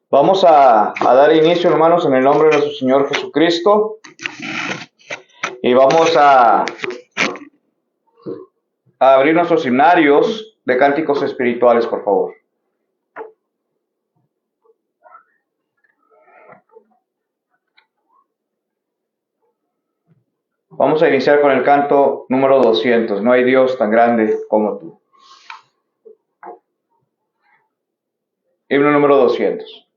Vamos a dar inicio, hermanos, en el nombre de nuestro Señor Jesucristo. Y vamos a abrir nuestros himnarios de cánticos espirituales, por favor. Vamos a iniciar con el canto número 200. No hay Dios tan grande como tú. Himno número 200.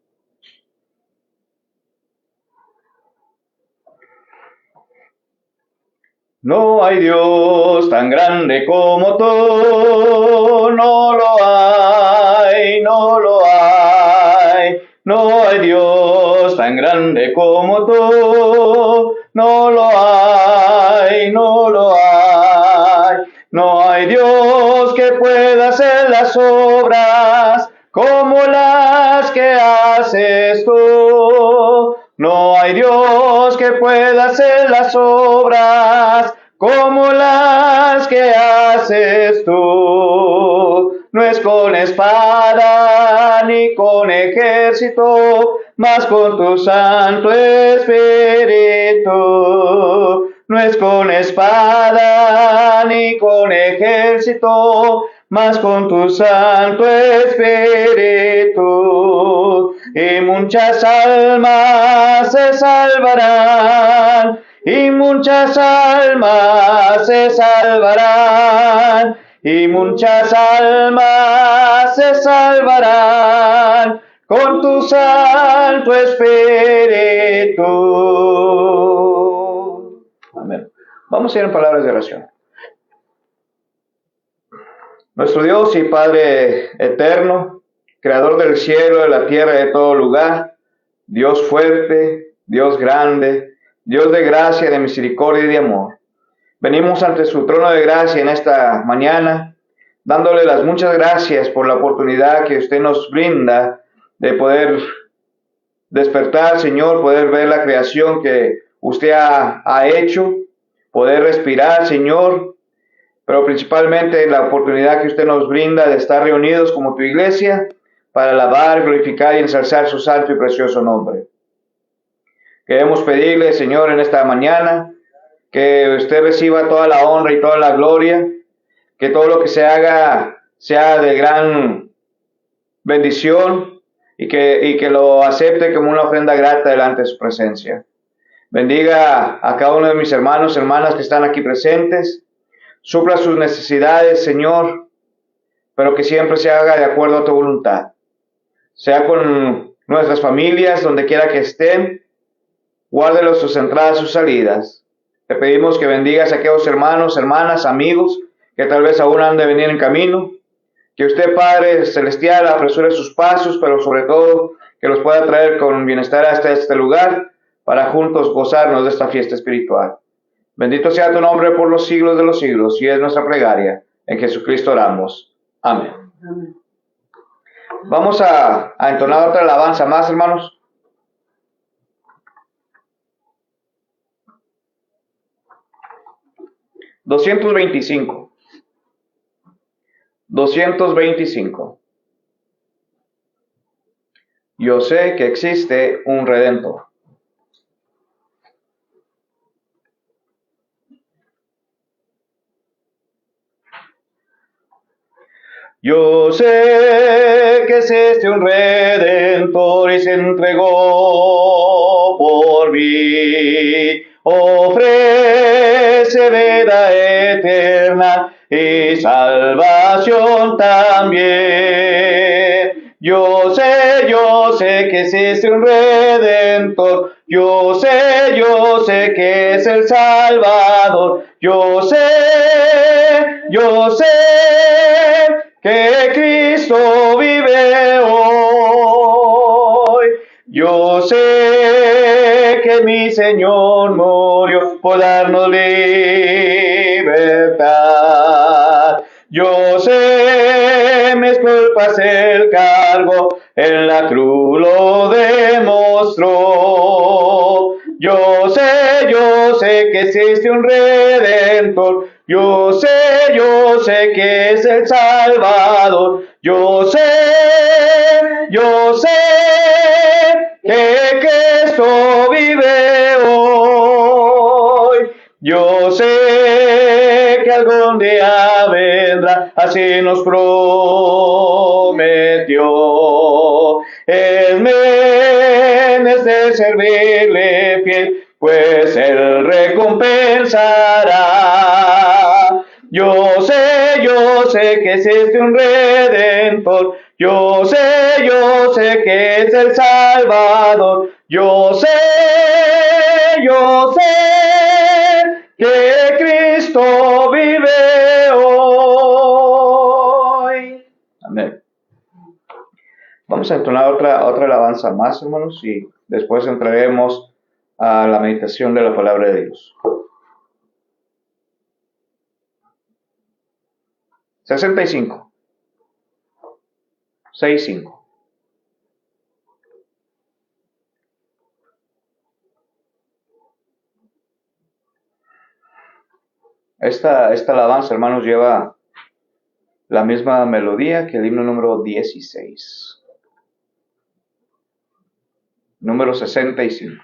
No hay Dios tan grande como tú, no lo hay, no lo hay. No hay Dios tan grande como tú, no lo hay, no lo hay. No hay Dios que pueda hacer las obras como las que haces tú. No hay Dios que pueda hacer las obras como las que haces tú. No es con espada ni con ejército, mas con tu Santo Espíritu. No es con espada ni con ejército, mas con tu Santo Espíritu. Y muchas almas se salvarán, y muchas almas se salvarán, y muchas almas se salvarán con tu Santo Espíritu. Amén. Vamos a ir en palabras de oración. Nuestro Dios y Padre eterno, Creador del cielo, de la tierra y de todo lugar, Dios fuerte, Dios grande, Dios de gracia, de misericordia y de amor. Venimos ante su trono de gracia en esta mañana, dándole las muchas gracias por la oportunidad que usted nos brinda de poder despertar, Señor, poder ver la creación que usted ha hecho, poder respirar, Señor, pero principalmente la oportunidad que usted nos brinda de estar reunidos como tu iglesia para alabar, glorificar y ensalzar su santo y precioso nombre. Queremos pedirle, Señor, en esta mañana, que usted reciba toda la honra y toda la gloria, que todo lo que se haga sea de gran bendición y que lo acepte como una ofrenda grata delante de su presencia. Bendiga a cada uno de mis hermanos, hermanas que están aquí presentes. Supla sus necesidades, Señor, pero que siempre se haga de acuerdo a tu voluntad. Sea con nuestras familias, donde quiera que estén, guárdelos sus entradas, sus salidas. Te pedimos que bendigas a aquellos hermanos, hermanas, amigos, que tal vez aún han de venir en camino. Que usted, Padre Celestial, apresure sus pasos, pero sobre todo que los pueda traer con bienestar hasta este lugar, para juntos gozarnos de esta fiesta espiritual. Bendito sea tu nombre por los siglos de los siglos, y es nuestra plegaria. En Jesucristo oramos. Amén. Amén. Vamos a entonar otra alabanza más, hermanos. $225. Yo sé que existe un Redentor. Yo sé que existe un Redentor y se entregó por mí. Ofrece vida eterna y salvación también. Yo sé que existe un Redentor. Yo sé que es el Salvador. Yo sé que Cristo vive hoy. Yo sé que mi Señor murió por darnos libertad. Yo sé mis culpas el cargo, en la cruz lo demostró. Yo sé que existe un Redentor. Yo sé que es el Salvador. Yo sé así nos prometió. El men es de servirle fiel, pues él recompensará. Yo sé que existe un Redentor. Yo sé que es el Salvador. Yo sé que Cristo vive hoy. Amén. Vamos a entonar otra alabanza más, hermanos, y después entraremos a la meditación de la palabra de Dios. 65. 6-5. Esta alabanza, hermanos, lleva la misma melodía que el himno número 16. Número 65.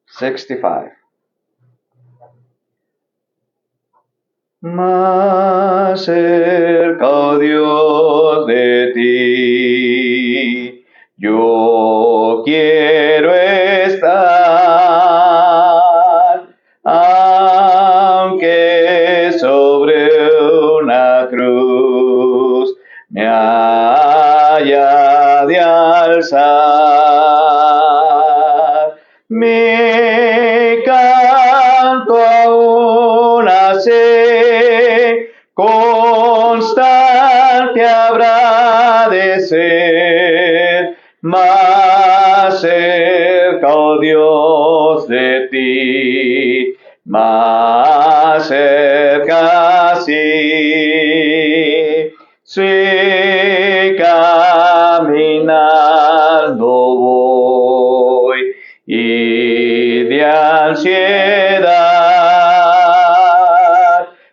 65. Más cerca, oh Dios, de ti, yo quiero estar, aunque sobre una cruz me haya de alzar. Mi canto aún hace constante habrá de ser, más cerca, oh Dios, de ti, más cerca, sí, caminando voy y de ansiedad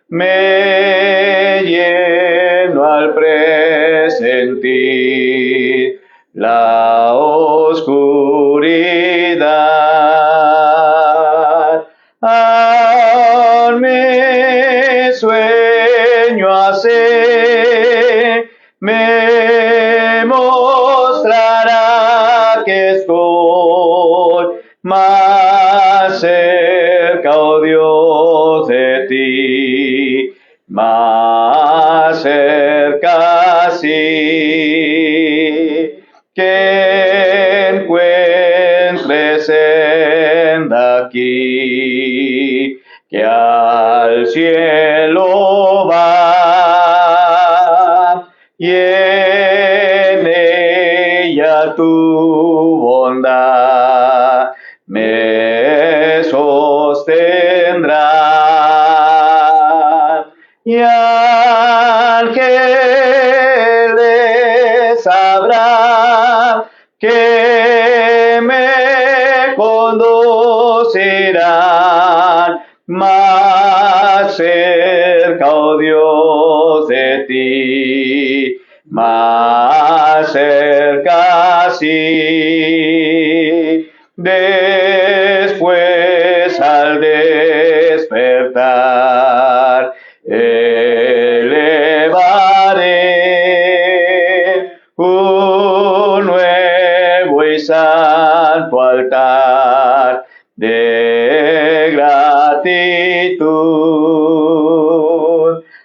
me lleno al presentir la oscuridad. Aún mi sueño hace, me mostrará que estoy más cerca, oh Dios, de ti, más cerca, sí, que encuentres senda aquí, que al cielo va, y en ella tu bondad me sostendrá. Y ángeles habrá que me conducirán más cerca, oh Dios, de ti, más cerca, sí. Después al despertar elevaré un nuevo y santo altar de gratitud.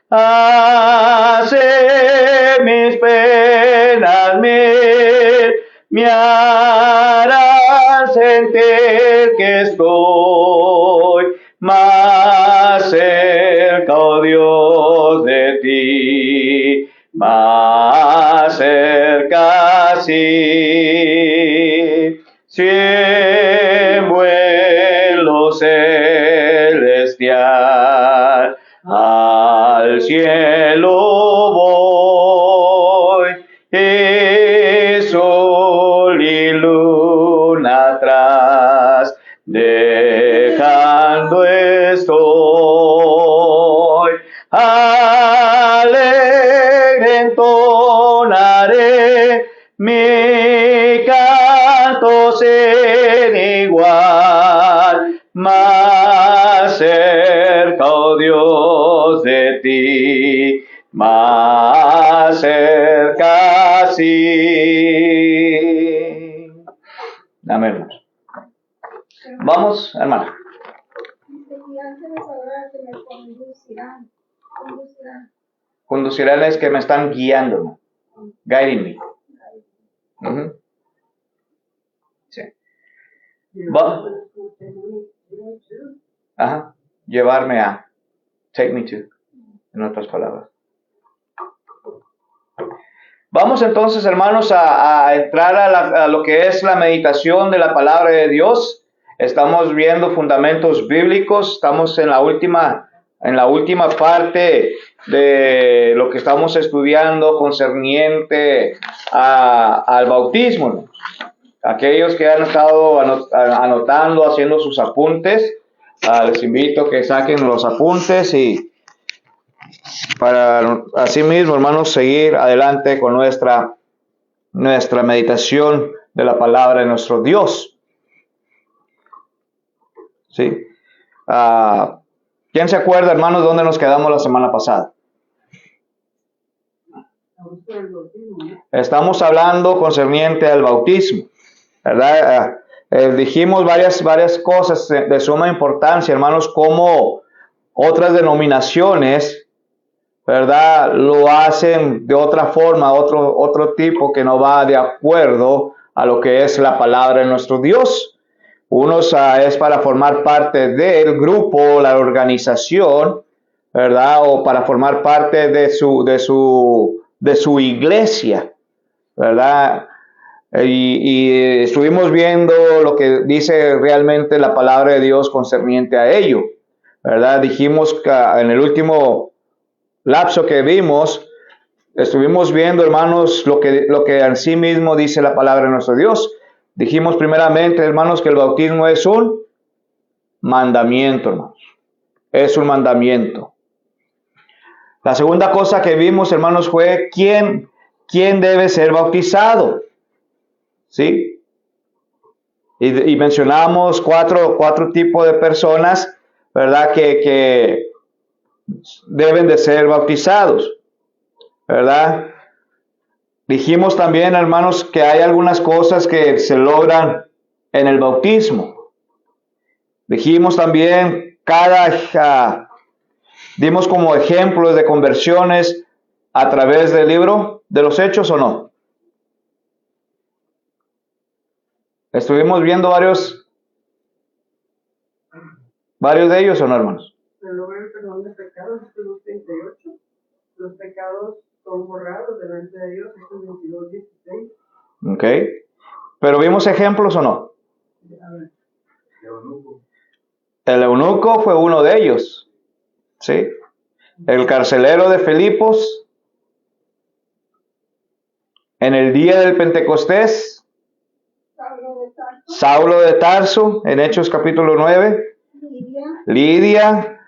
Hace mis penas me harán sentir que estoy más cerca, oh Dios, de ti, más cerca, sí, si en vuelo celestial al cielo voy, y sol y luna atrás dejando estoy. Alegre entonaré mi canto sin igual, más cerca, de ti, más cerca sí. Amén, hermanos. Vamos, hermana. Conducirán es que me están guiando, guiding me. Sí. Ajá. Llevarme a. Take me to. En otras palabras. Vamos entonces, hermanos, a entrar a lo que es la meditación de la palabra de Dios. Estamos viendo fundamentos bíblicos. Estamos en la última parte de lo que estamos estudiando concerniente al bautismo. Aquellos que han estado anotando, haciendo sus apuntes, les invito a que saquen los apuntes y para así mismo, hermanos, seguir adelante con nuestra meditación de la palabra de nuestro Dios. ¿Sí? ¿Quién se acuerda, hermanos, dónde nos quedamos la semana pasada? Estamos hablando concerniente al bautismo, ¿verdad? Dijimos varias cosas de suma importancia, hermanos, como otras denominaciones, ¿verdad?, lo hacen de otra forma, otro tipo que no va de acuerdo a lo que es la palabra de nuestro Dios. Unos es para formar parte del grupo, la organización, ¿verdad?, o para formar parte de su iglesia, ¿verdad? Y estuvimos viendo lo que dice realmente la palabra de Dios concerniente a ello, ¿verdad? Dijimos que en el último lapso que vimos, estuvimos viendo, hermanos, lo que en sí mismo dice la palabra de nuestro Dios. Dijimos primeramente, hermanos, que el bautismo es un mandamiento, hermanos. Es un mandamiento. La segunda cosa que vimos, hermanos, fue quién debe ser bautizado. ¿Sí? Y mencionamos cuatro tipos de personas, ¿verdad?, que deben de ser bautizados, ¿verdad? Dijimos también, hermanos, que hay algunas cosas que se logran en el bautismo. Dijimos también dimos como ejemplos de conversiones a través del libro de los Hechos, ¿o no? Estuvimos viendo varios de ellos, ¿o no, hermanos? El perdón de pecados, Jesús 38. Los pecados son borrados delante de Dios, Jesús 22, 16. Ok. ¿Pero vimos ejemplos o no? El eunuco fue uno de ellos. ¿Sí? El carcelero de Filipos. En el día del Pentecostés. Saulo de Tarso, en Hechos capítulo 9. Lidia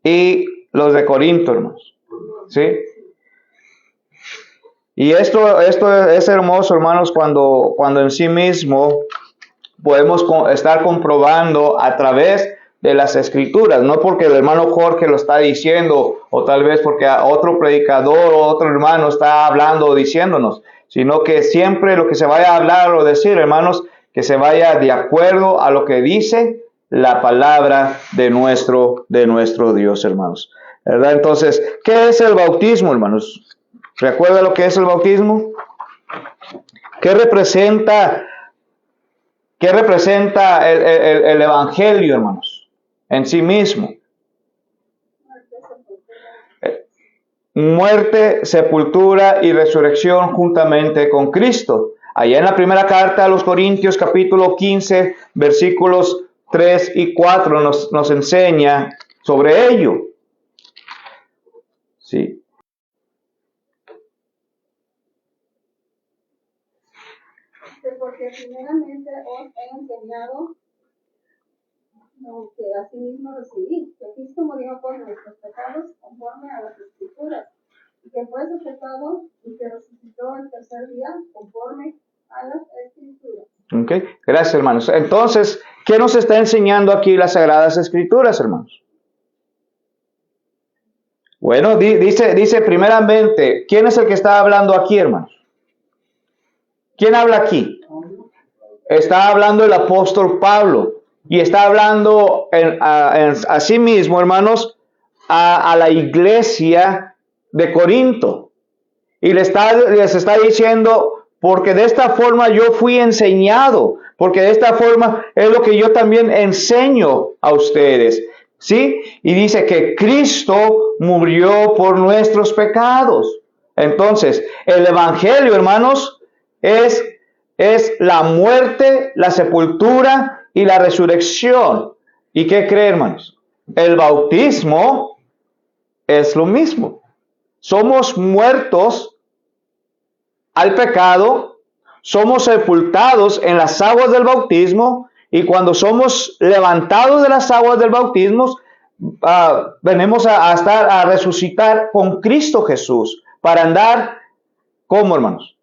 y los de Corinto, hermanos. ¿Sí? Y esto es hermoso, hermanos, cuando en sí mismo podemos estar comprobando a través de las Escrituras, no porque el hermano Jorge lo está diciendo, o tal vez porque otro predicador o otro hermano está hablando o diciéndonos, sino que siempre lo que se vaya a hablar o decir, hermanos, que se vaya de acuerdo a lo que dice la palabra de nuestro Dios, hermanos. ¿Verdad? Entonces, ¿qué es el bautismo, hermanos? ¿Recuerda lo que es el bautismo? ¿Qué representa el evangelio, hermanos, en sí mismo? Muerte, sepultura y resurrección juntamente con Cristo. Allá en la primera carta a los Corintios, capítulo 15, versículos 3 y 4, nos enseña sobre ello. ¿Sí? Porque primeramente os he enseñado lo que asimismo recibí, que Cristo murió por nuestros pecados conforme a las Escrituras, y que fue sepultado y que resucitó el tercer día conforme a las Escrituras. Okay. Gracias, hermanos. Entonces, ¿qué nos está enseñando aquí las Sagradas Escrituras, hermanos? Bueno, dice primeramente, ¿quién es el que está hablando aquí, hermanos? ¿Quién habla aquí? Está hablando el apóstol Pablo y está hablando a sí mismo, hermanos, a la iglesia de Corinto. Y les está diciendo, porque de esta forma yo fui enseñado, porque de esta forma es lo que yo también enseño a ustedes. ¿Sí? Y dice que Cristo murió por nuestros pecados. Entonces, el evangelio, hermanos, es la muerte, la sepultura y la resurrección. ¿Y qué creen, hermanos? El bautismo es lo mismo. Somos muertos al pecado, somos sepultados en las aguas del bautismo, y cuando somos levantados de las aguas del bautismo, venimos a resucitar con Cristo Jesús para andar, ¿cómo, hermanos?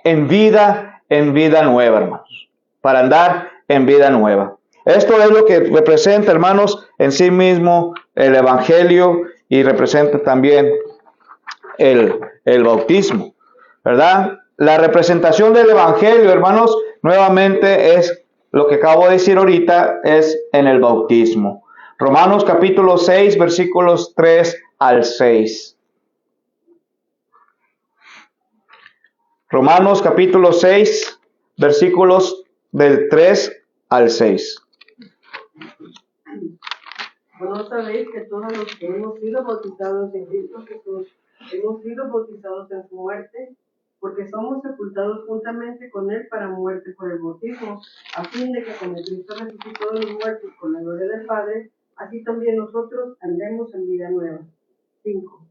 En vida nueva, hermanos. Para andar en vida nueva. Esto es lo que representa, hermanos, en sí mismo el evangelio, y representa también el bautismo, ¿verdad? La representación del evangelio, hermanos, nuevamente es lo que acabo de decir ahorita, es en el bautismo. Romanos capítulo 6, versículos 3 al 6. Romanos capítulo 6, versículos del 3 al 6. ¿No sabéis que todos los que hemos sido bautizados en Cristo Jesús hemos sido bautizados en su muerte? Porque somos sepultados juntamente con Él para muerte por el bautismo, a fin de que como Cristo resucitó de los muertos con la gloria del Padre, así también nosotros andemos en vida nueva. 5.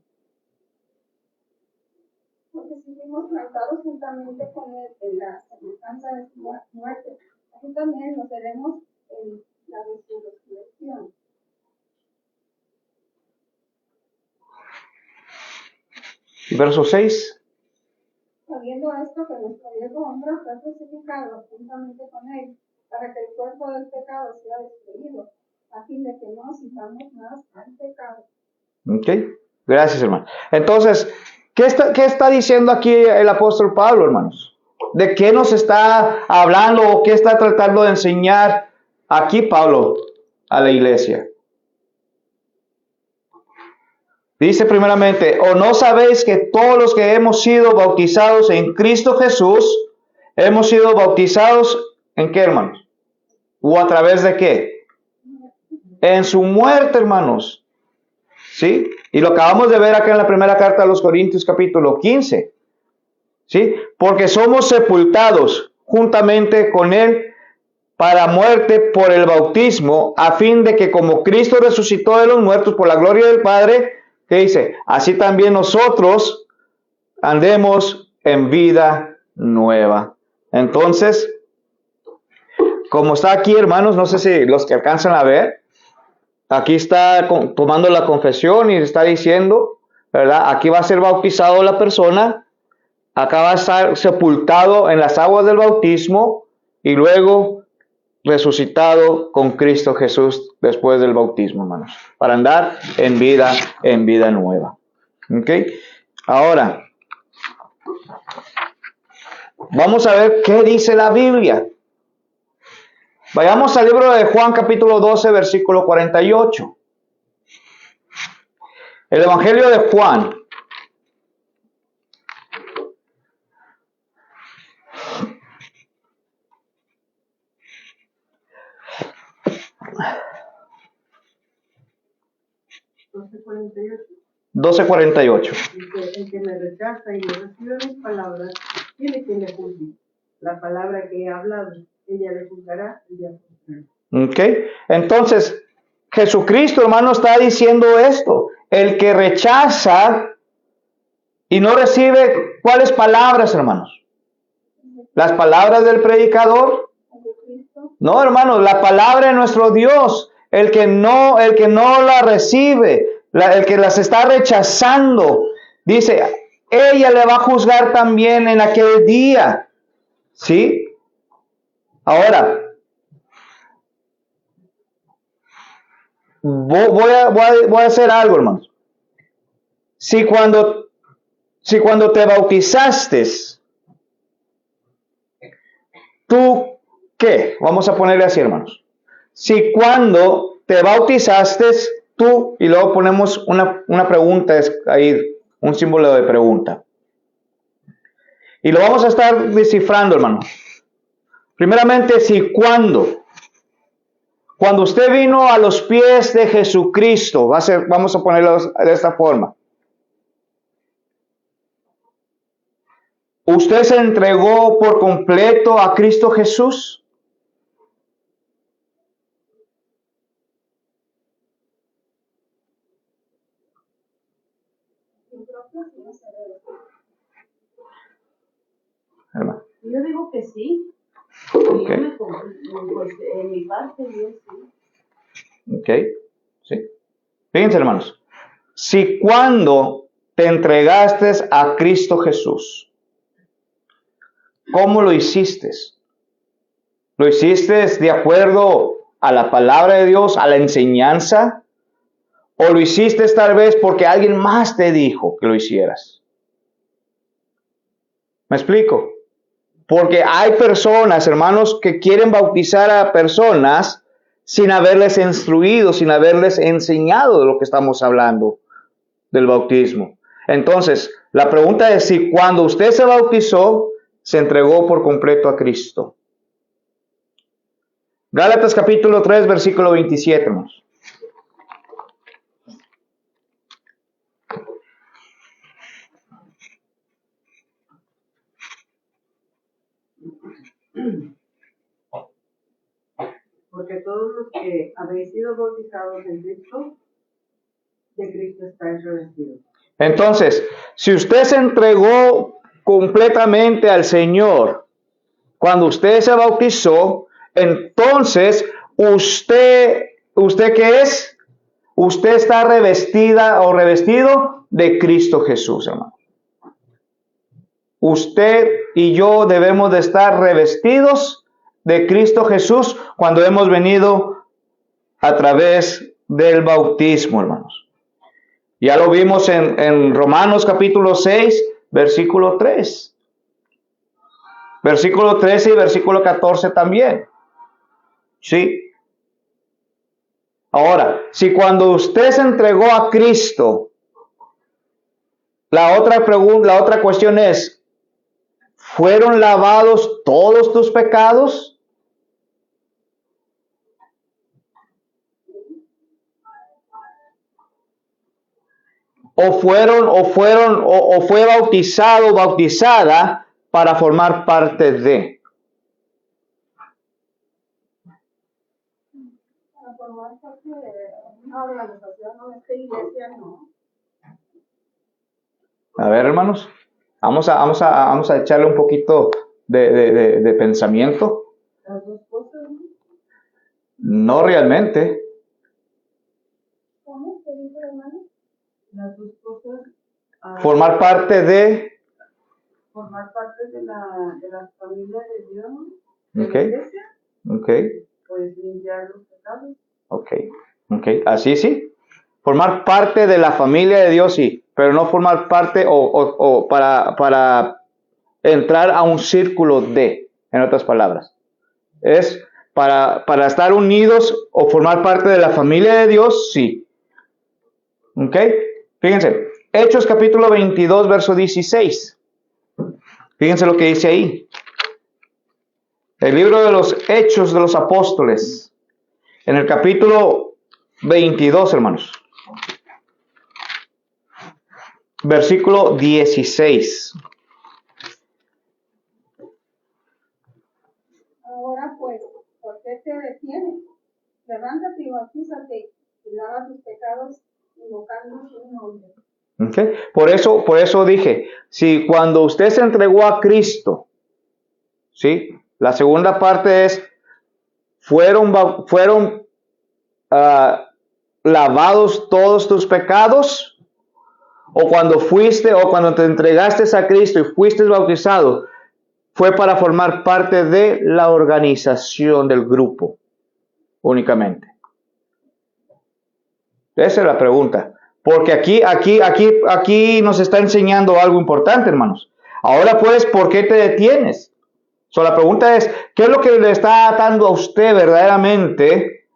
Porque si fuimos plantados juntamente con Él en la semejanza de su muerte, así también nos seremos en la resurrección. Verso 6. Sabiendo esto, que nuestro viejo hombre fue crucificado juntamente con Él, para que el cuerpo del pecado sea destruido, a fin de que no sintamos más al pecado. Ok, gracias, hermano. Entonces, ¿qué está diciendo aquí el apóstol Pablo, hermanos? ¿De qué nos está hablando o qué está tratando de enseñar aquí Pablo a la iglesia? Dice primeramente, ¿o no sabéis que todos los que hemos sido bautizados en Cristo Jesús, hemos sido bautizados en qué, hermanos? ¿O a través de qué? En su muerte, hermanos. ¿Sí? Y lo acabamos de ver acá en la primera carta a los Corintios capítulo 15. ¿Sí? Porque somos sepultados juntamente con Él para muerte por el bautismo, a fin de que como Cristo resucitó de los muertos por la gloria del Padre, ¿qué dice? Así también nosotros andemos en vida nueva. Entonces, como está aquí, hermanos, no sé si los que alcanzan a ver, aquí está tomando la confesión y está diciendo, ¿verdad? Aquí va a ser bautizado la persona, acá va a estar sepultado en las aguas del bautismo y luego resucitado con Cristo Jesús después del bautismo, hermanos, para andar en vida nueva. ¿Ok? Ahora, vamos a ver qué dice la Biblia. Vayamos al libro de Juan capítulo 12, versículo 48. El Evangelio de Juan. ¿12:48? 12:48. El que me rechaza y no recibe mis palabras, tiene que me juzgue. La palabra que he hablado, ella le juzgará el día final. ¿Ok? Entonces, Jesucristo, hermano, está diciendo esto. El que rechaza y no recibe, ¿cuáles palabras, hermanos? ¿Las palabras del predicador? No, hermanos, la palabra de nuestro Dios. El que no la recibe, el que las está rechazando, dice, ella le va a juzgar también en aquel día. ¿Sí? Ahora, voy a hacer algo, hermanos. si cuando te bautizaste, ¿tú qué? Vamos a ponerle así, hermanos. Si cuando te bautizaste, tú, y luego ponemos una pregunta, es ahí un símbolo de pregunta. Y lo vamos a estar descifrando, hermanos. Primeramente, si cuando usted vino a los pies de Jesucristo, vamos a ponerlo de esta forma. ¿Usted se entregó por completo a Cristo Jesús? Hermano. Yo digo que sí. Okay. Pues, en mi parte, yo sí. Ok, sí. Fíjense, hermanos. Si cuando te entregaste a Cristo Jesús, ¿cómo lo hiciste? ¿Lo hiciste de acuerdo a la palabra de Dios, a la enseñanza? ¿O lo hiciste tal vez porque alguien más te dijo que lo hicieras? ¿Me explico? Porque hay personas, hermanos, que quieren bautizar a personas sin haberles instruido, sin haberles enseñado de lo que estamos hablando del bautismo. Entonces, la pregunta es si cuando usted se bautizó, se entregó por completo a Cristo. Gálatas capítulo 3, versículo 27, hermanos. Porque todos los que habéis sido bautizados en Cristo, de Cristo estáis revestidos. Entonces, si usted se entregó completamente al Señor, cuando usted se bautizó, entonces usted ¿qué es? Usted está revestida o revestido de Cristo Jesús, hermano. Usted y yo debemos de estar revestidos de Cristo Jesús cuando hemos venido a través del bautismo, hermanos. Ya lo vimos en Romanos capítulo 6, versículo 3. Versículo 13 y versículo 14 también. Sí. Ahora, si cuando usted se entregó a Cristo, la otra cuestión es, ¿fueron lavados todos tus pecados? ¿O fue bautizado o bautizada para formar parte de? Para formar parte de una organización o esta iglesia, no. A ver, hermanos, vamos a echarle un poquito de pensamiento. Las dos cosas, ¿no? No realmente. ¿Cómo se dice, hermano? Las dos cosas. Formar parte de. Formar parte de la familia de Dios, de Ok. la iglesia, Ok, pues limpiar los pecados. ok. Así sí. Formar parte de la familia de Dios, sí. Pero no formar parte o para entrar a un círculo de, en otras palabras. Es para estar unidos o formar parte de la familia de Dios, sí. ¿Ok? Fíjense, Hechos capítulo 22, verso 16. Fíjense lo que dice ahí. El libro de los Hechos de los Apóstoles. En el capítulo 22, hermanos. Versículo 16. Ahora pues, ¿por qué te detienes? Levántate y bautízate y lava tus pecados invocando su nombre. Okay. Por eso dije, si cuando usted se entregó a Cristo, ¿sí? La segunda parte es, fueron lavados todos tus pecados, o cuando te entregaste a Cristo y fuiste bautizado, fue para formar parte de la organización del grupo, únicamente. Esa es la pregunta. Porque aquí nos está enseñando algo importante, hermanos. Ahora pues, ¿por qué te detienes? La pregunta es, ¿qué es lo que le está atando a usted verdaderamente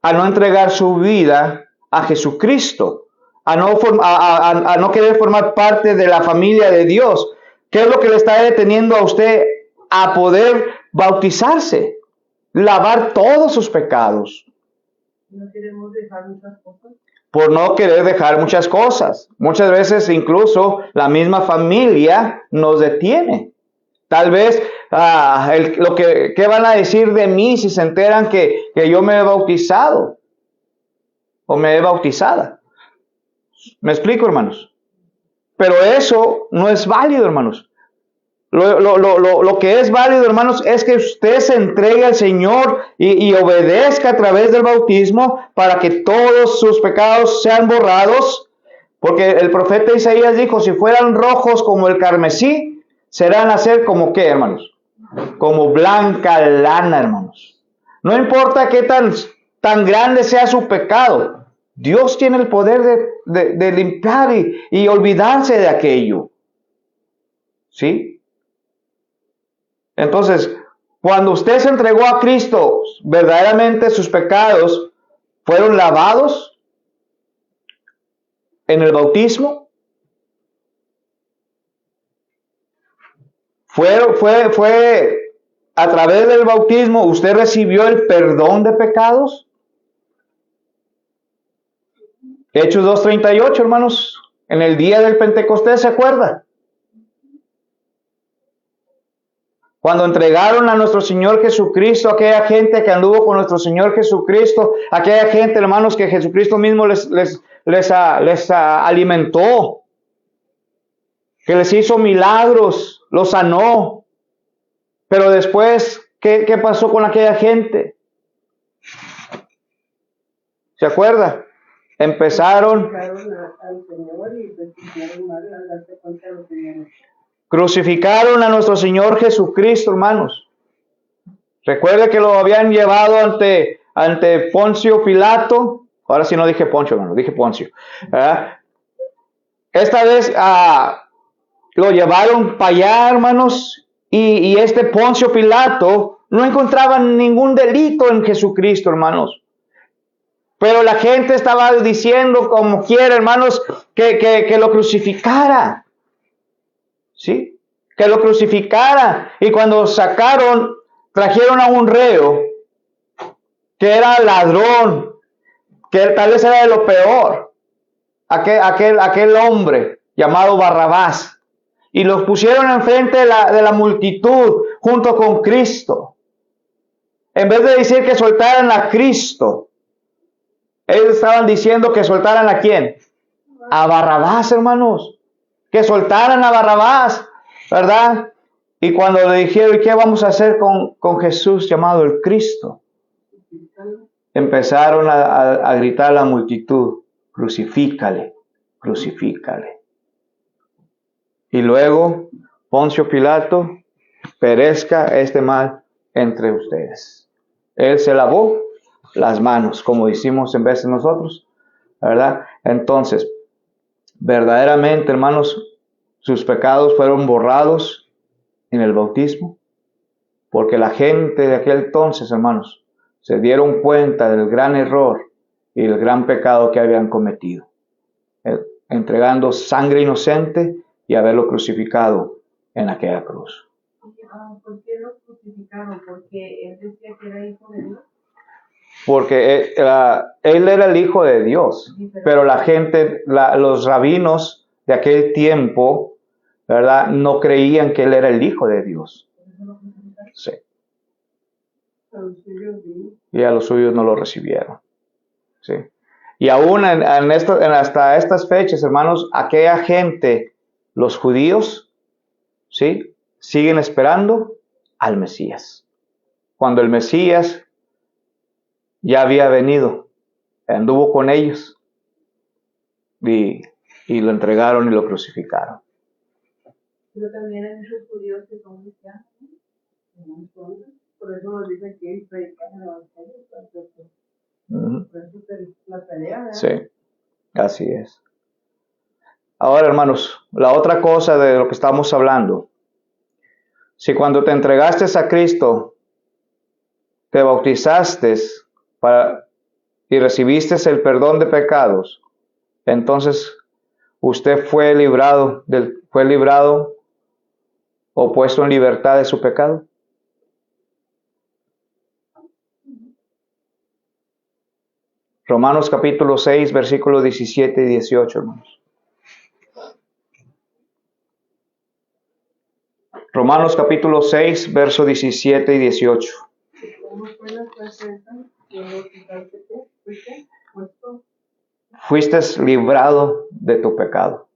a no entregar su vida a Jesucristo? A no querer formar parte de la familia de Dios. ¿Qué es lo que le está deteniendo a usted a poder bautizarse? Lavar todos sus pecados. No queremos dejar muchas cosas. Por no querer dejar muchas cosas. Muchas veces incluso la misma familia nos detiene. Tal vez ¿qué van a decir de mí si se enteran que yo me he bautizado o me he bautizada? ¿Me explico, hermanos? Pero eso no es válido, hermanos. Lo que es válido, hermanos, es que usted se entregue al Señor y obedezca a través del bautismo para que todos sus pecados sean borrados. Porque el profeta Isaías dijo, si fueran rojos como el carmesí, serán a ser como ¿qué, hermanos? Como blanca lana, hermanos. No importa qué tan grande sea su pecado, Dios tiene el poder de limpiar y olvidarse de aquello. ¿Sí? Entonces, cuando usted se entregó a Cristo, verdaderamente sus pecados fueron lavados en el bautismo. Fue a través del bautismo, usted recibió el perdón de pecados. Hechos 2:38, hermanos, en el día del Pentecostés, ¿se acuerda? Cuando entregaron a nuestro Señor Jesucristo, aquella gente que anduvo con nuestro Señor Jesucristo, aquella gente, hermanos, que Jesucristo mismo les alimentó, que les hizo milagros, los sanó. Pero después, ¿qué pasó con aquella gente? ¿Se acuerda? Empezaron, crucificaron a nuestro Señor Jesucristo, hermanos. Recuerde que lo habían llevado ante Poncio Pilato. Ahora sí no dije Poncio, hermano, dije Poncio. Esta vez lo llevaron para allá, hermanos, y este Poncio Pilato no encontraba ningún delito en Jesucristo, hermanos. Pero la gente estaba diciendo como quiera, hermanos, que lo crucificara. ¿Sí? Que lo crucificara. Y cuando trajeron a un reo que era ladrón, que tal vez era de lo peor, aquel hombre llamado Barrabás, y los pusieron enfrente de la multitud junto con Cristo. En vez de decir que soltaran a Cristo, ellos estaban diciendo que soltaran ¿a quién? A Barrabás, hermanos. Que soltaran a Barrabás, ¿verdad? Y cuando le dijeron, ¿y qué vamos a hacer con Jesús llamado el Cristo? Empezaron a gritar la multitud, crucifícale, crucifícale. Y luego, Poncio Pilato, perezca este mal entre ustedes. Él se lavó las manos, como decimos en veces nosotros, ¿verdad? Entonces, verdaderamente, hermanos, sus pecados fueron borrados en el bautismo, porque la gente de aquel entonces, hermanos, se dieron cuenta del gran error y el gran pecado que habían cometido, entregando sangre inocente y haberlo crucificado en aquella cruz. ¿Por qué lo crucificaron? ¿Porque él decía que era hijo de Dios? Porque él era el hijo de Dios, pero la gente, los rabinos de aquel tiempo, ¿verdad?, no creían que él era el hijo de Dios. Sí. Y a los suyos no lo recibieron. Sí. Y aún hasta estas fechas, hermanos, aquella gente, los judíos, ¿sí?, siguen esperando al Mesías. Cuando el Mesías ya había venido, anduvo con ellos y lo entregaron y lo crucificaron. Pero también hay muchos judíos que son cristianos, ¿no? Por eso nos dicen que predican el evangelio. Por eso la pelea, ¿verdad? Sí. Así es. Ahora, hermanos, la otra cosa de lo que estamos hablando. Si cuando te entregaste a Cristo, te bautizaste y recibiste el perdón de pecados, entonces usted fue librado o puesto en libertad de su pecado. Romanos capítulo 6, versículos 17 y 18, hermanos. Romanos capítulo 6, versos 17 y 18. ¿Cómo fue la frase esa? ¿Que bautizaste qué? ¿Fuiste puesto? Fuiste librado de tu pecado.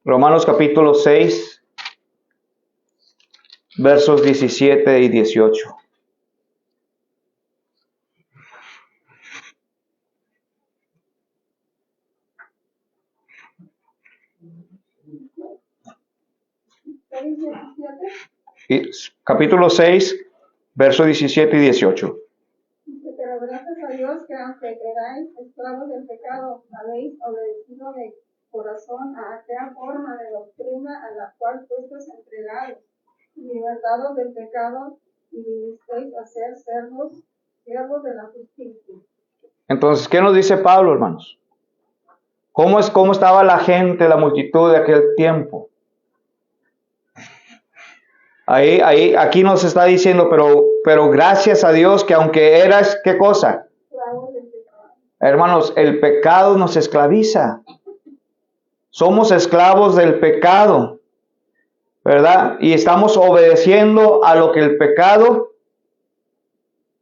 Romanos capítulo 6, versos 17 y 18. Capítulo 6, versos 17 y 18. Pero gracias a Dios que aunque erais esclavos del pecado, habéis obedecido de corazón a aquella forma de doctrina a la cual fuisteis entregados, libertados del pecado y vinisteis a ser siervos de la justicia. Entonces, ¿qué nos dice Pablo, hermanos? ¿Cómo estaba la gente, la multitud de aquel tiempo? Aquí nos está diciendo, pero gracias a Dios que aunque eras, ¿qué cosa? Esclavos del pecado. Hermanos, el pecado nos esclaviza. Somos esclavos del pecado, ¿verdad? Y estamos obedeciendo a lo que el pecado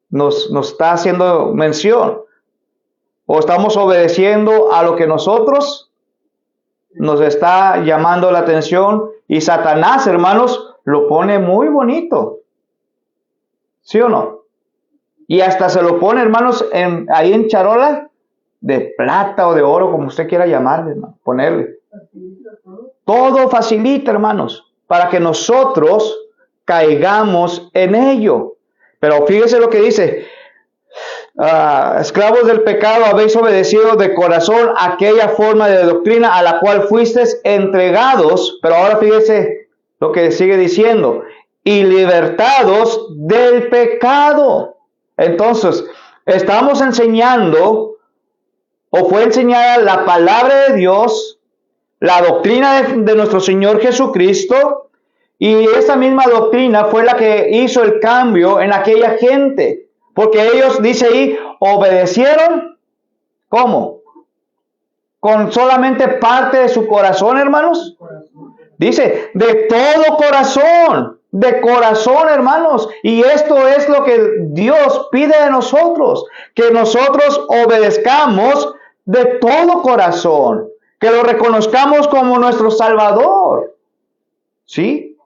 nos está haciendo mención. O estamos obedeciendo a lo que nosotros nos está llamando la atención. Y Satanás, hermanos, lo pone muy bonito. ¿Sí o no? Y hasta se lo pone, hermanos, ahí en charola de plata o de oro, como usted quiera llamarle, ¿no? Ponerle. Todo facilita, hermanos, para que nosotros caigamos en ello. Pero fíjese lo que dice. Esclavos del pecado, habéis obedecido de corazón aquella forma de doctrina a la cual fuisteis entregados. Pero ahora fíjese lo que sigue diciendo. Y libertados del pecado. Entonces, estamos enseñando, o fue enseñada la palabra de Dios, la doctrina de nuestro Señor Jesucristo, y esa misma doctrina fue la que hizo el cambio en aquella gente, porque ellos, dice ahí, obedecieron, ¿cómo? Con solamente parte de su corazón, hermanos. Dice, de todo corazón, de corazón, hermanos. Y esto es lo que Dios pide de nosotros, que nosotros obedezcamos de todo corazón, que lo reconozcamos como nuestro Salvador. ¿Sí?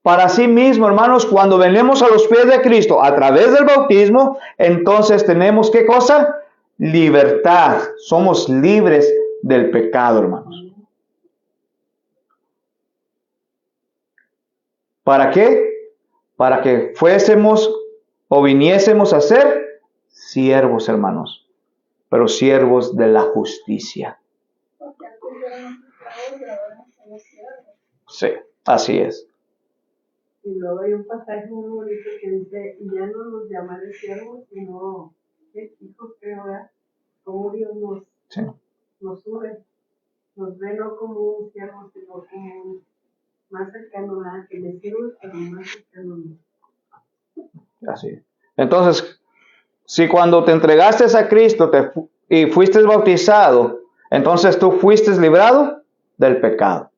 Para sí mismo, hermanos, cuando venimos a los pies de Cristo a través del bautismo, entonces tenemos, ¿qué cosa? Libertad. Somos libres del pecado, hermanos. ¿Para qué? Para que fuésemos o viniésemos a ser siervos, hermanos, pero siervos de la justicia. Porque antes éramos esclavos y ahora somos siervos. Sí, así es. Y luego hay un pasaje muy bonito que dice, y ya no nos llamaré siervos, sino hijos, creo, ¿verdad? Como Dios nos sube, nos ve no como un siervo, sino como un más cercano, ¿verdad? Que le sirve, pero más cercano. Así es. Entonces, si cuando te entregaste a Cristo y fuiste bautizado, entonces tú fuiste librado del pecado.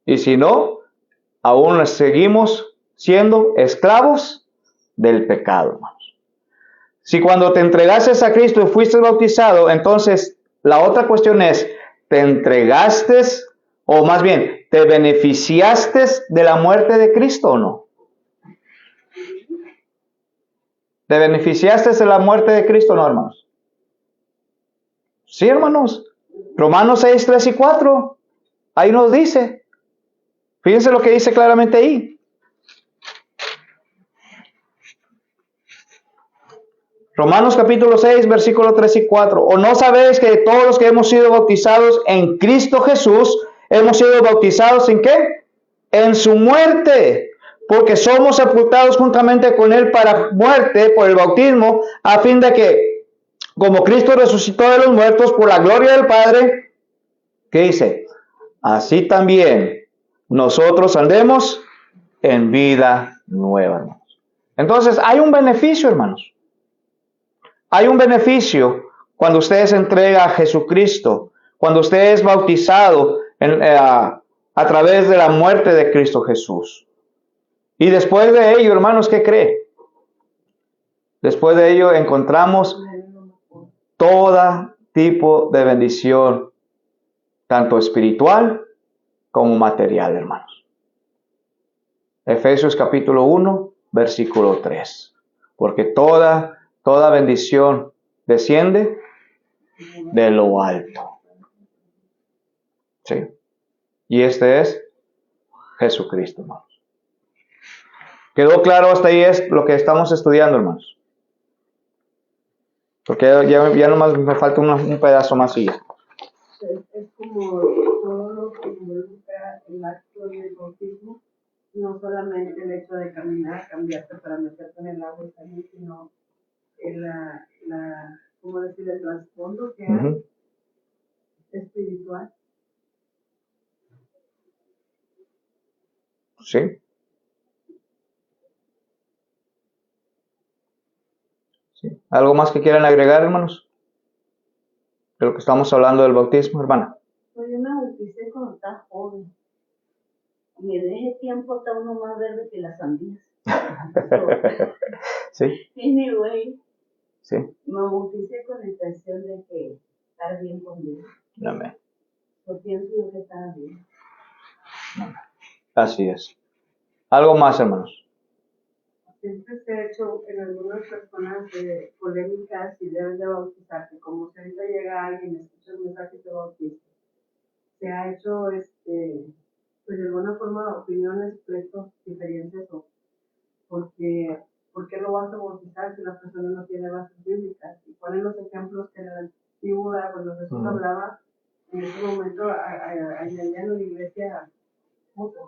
Y si no, aún seguimos siendo esclavos del pecado, hermanos. Si cuando te entregaste a Cristo y fuiste bautizado, entonces la otra cuestión es, ¿te entregaste o más bien, te beneficiaste de la muerte de Cristo o no? ¿Te beneficiaste de la muerte de Cristo o no, hermanos? Sí, hermanos. Romanos 6, 3 y 4. Ahí nos dice. Fíjense lo que dice claramente ahí. Romanos capítulo 6, versículos 3 y 4. ¿O no sabéis que todos los que hemos sido bautizados en Cristo Jesús, hemos sido bautizados en qué? En su muerte. Porque somos sepultados juntamente con Él para muerte por el bautismo, a fin de que, como Cristo resucitó de los muertos por la gloria del Padre, ¿qué dice? Así también nosotros andemos en vida nueva, hermanos. Entonces, hay un beneficio, hermanos. Hay un beneficio cuando usted se entrega a Jesucristo, cuando usted es bautizado a través de la muerte de Cristo Jesús. Y después de ello, hermanos, ¿qué cree? Después de ello encontramos todo tipo de bendición, tanto espiritual como material, hermanos. Efesios capítulo 1, versículo 3. Porque toda bendición desciende de lo alto. Sí. Y este es Jesucristo, hermanos. ¿Quedó claro hasta ahí es lo que estamos estudiando, hermanos? Porque ya nomás me falta un pedazo más y ya. Es como todo lo que involucra el acto del bautismo, no solamente el hecho de caminar, cambiarte para meterte en el agua y salir, sino ¿cómo decir? El trasfondo que hay espiritual. Sí. Sí. ¿Algo más que quieran agregar, hermanos? De lo que estamos hablando del bautismo, hermana. Pues yo me bauticé cuando estaba joven. Y en ese tiempo está uno más verde que las sandías. Sí. Anyway, Sí. me bauticé con la intención de que estar bien con Dios. Amén. Yo pienso yo que estaba bien. Así es. ¿Algo más, hermanos? Siempre se ha hecho en algunas personas polémicas si deben de bautizarse, como si ahorita llega alguien y escucha el mensaje y se bautiza. Se ha hecho, pues de alguna forma, opiniones, pleitos, diferencias, ¿por qué lo vas a bautizar si la persona no tiene bases bíblicas? Y ponen los ejemplos que en la antigua, cuando Jesús hablaba, en ese momento, allá en la iglesia, mucho.